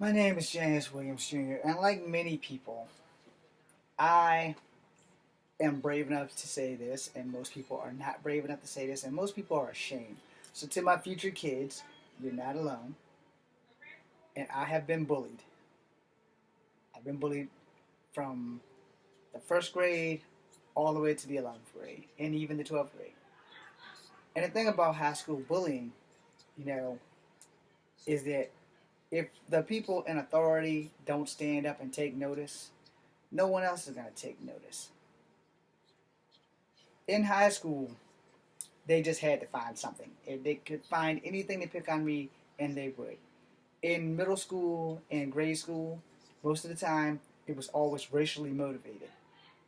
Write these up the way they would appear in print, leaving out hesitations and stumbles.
My name is James Williams Jr., and like many people, I am brave enough to say this, and most people are not brave enough to say this, and most people are ashamed. So, to my future kids, you're not alone, and I have been bullied. I've been bullied from the first grade all the way to the 11th grade, and even the 12th grade. And the thing about high school bullying, you know, is that if the people in authority don't stand up and take notice, no one else is going to take notice. In high school, they just had to find something. If they could find anything to pick on me, and they would. In middle school and grade school, most of the time, it was always racially motivated.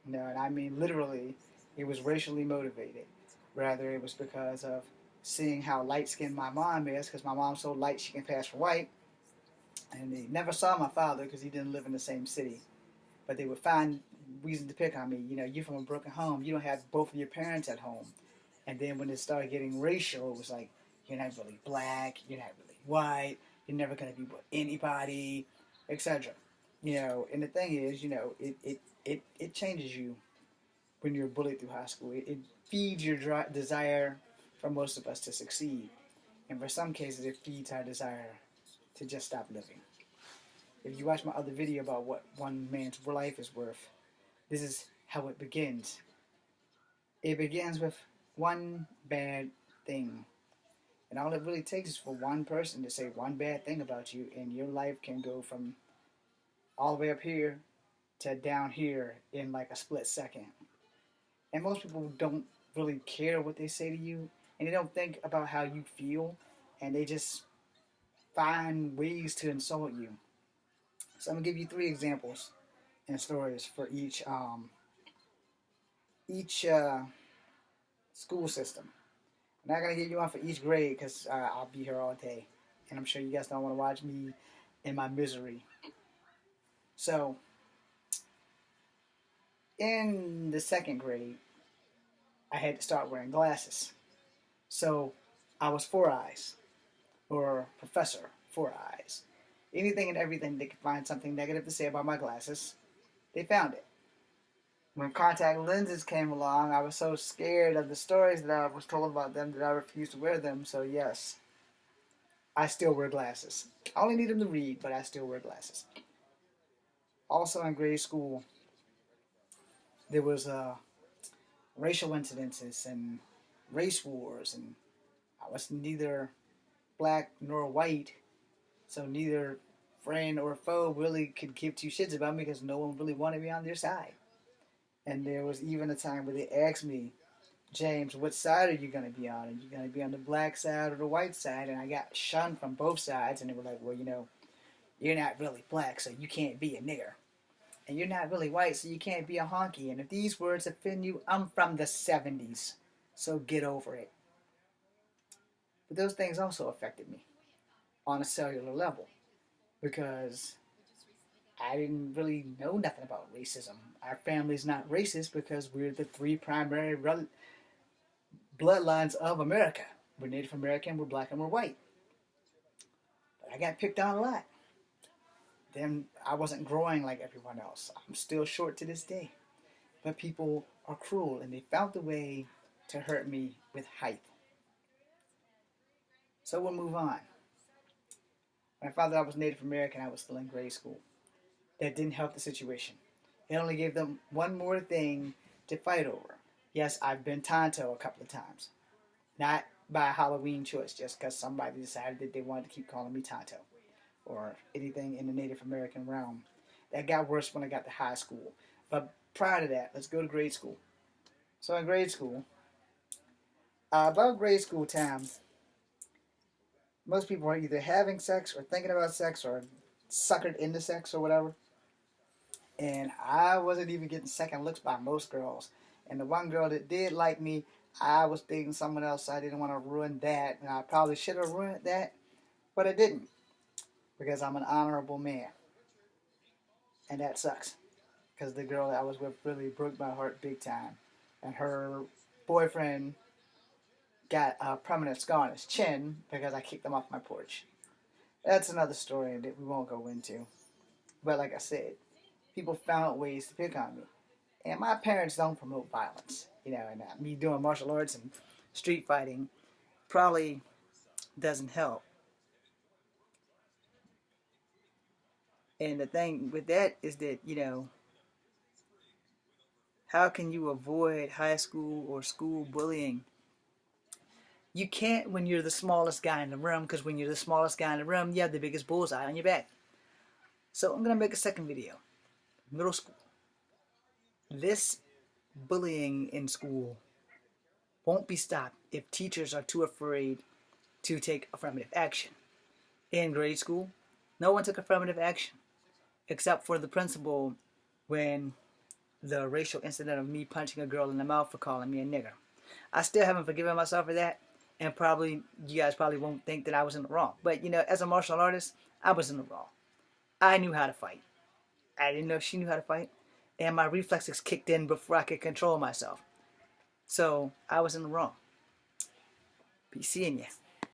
And I mean literally, it was racially motivated. Rather, it was because of seeing how light skinned my mom is, because my mom's so light she can pass for white. And they never saw my father because he didn't live in the same city. But they would find reason to pick on me. You're from a broken home. You don't have both of your parents at home. And then when it started getting racial, it was like, you're not really black, you're not really white, you're never going to be with anybody, etc. And the thing is, it changes you when you're bullied through high school. It feeds your desire for most of us to succeed. And for some cases, it feeds our desire to just stop living. If you watch my other video about what one man's life is worth, this is how it begins. It begins with one bad thing. And all it really takes is for one person to say one bad thing about you, and your life can go from all the way up here to down here in like a split second. And most people don't really care what they say to you, and they don't think about how you feel, and they just find ways to insult you. So I'm gonna give you three examples and stories for each school system. I'm not gonna get you one for each grade because I'll be here all day, and I'm sure you guys don't want to watch me in my misery. So in the second grade, I had to start wearing glasses. So I was Four Eyes, or Professor Four Eyes. Anything and everything they could find something negative to say about my glasses, they found it. When contact lenses came along, I was so scared of the stories that I was told about them that I refused to wear them. So yes, I still wear glasses. I only need them to read, but I still wear glasses. Also in grade school, there was racial incidences and race wars, and I was neither black nor white, so neither friend or foe really could give two shits about me because no one really wanted me on their side. And there was even a time where they asked me, James, what side are you going to be on? Are you going to be on the black side or the white side? And I got shunned from both sides, and they were like, well, you're not really black, so you can't be a nigger. And you're not really white, so you can't be a honky. And if these words offend you, I'm from the 70s, so get over it. But those things also affected me on a cellular level because I didn't really know nothing about racism. Our family's not racist because we're the three primary bloodlines of America. We're Native American, we're black, and we're white. But I got picked on a lot. Then I wasn't growing like everyone else. I'm still short to this day. But people are cruel and they found a way to hurt me with height. So we'll move on. When I found out I was Native American, I was still in grade school. That didn't help the situation. It only gave them one more thing to fight over. Yes, I've been Tonto a couple of times. Not by Halloween choice, just because somebody decided that they wanted to keep calling me Tonto or anything in the Native American realm. That got worse when I got to high school. But prior to that, let's go to grade school. So in grade school, about grade school time, most people are either having sex or thinking about sex or suckered into sex or whatever. And I wasn't even getting second looks by most girls. And the one girl that did like me, I was dating someone else, so I didn't want to ruin that. And I probably should have ruined that, but I didn't because I'm an honorable man. And that sucks because the girl that I was with really broke my heart big time. And her boyfriend got a permanent scar on his chin because I kicked him off my porch. That's another story that we won't go into. But like I said, people found ways to pick on me. And my parents don't promote violence, and me doing martial arts and street fighting probably doesn't help. And the thing with that is that, how can you avoid high school or school bullying? You can't when you're the smallest guy in the room, because when you're the smallest guy in the room, you have the biggest bullseye on your back. So I'm going to make a second video. Middle school. This bullying in school won't be stopped if teachers are too afraid to take affirmative action. In grade school, no one took affirmative action except for the principal when the racial incident of me punching a girl in the mouth for calling me a nigger. I still haven't forgiven myself for that, and probably you guys probably won't think that I was in the wrong. But as a martial artist, I was in the wrong. I knew how to fight. I didn't know she knew how to fight, and my reflexes kicked in before I could control myself. So I was in the wrong. Be seeing ya.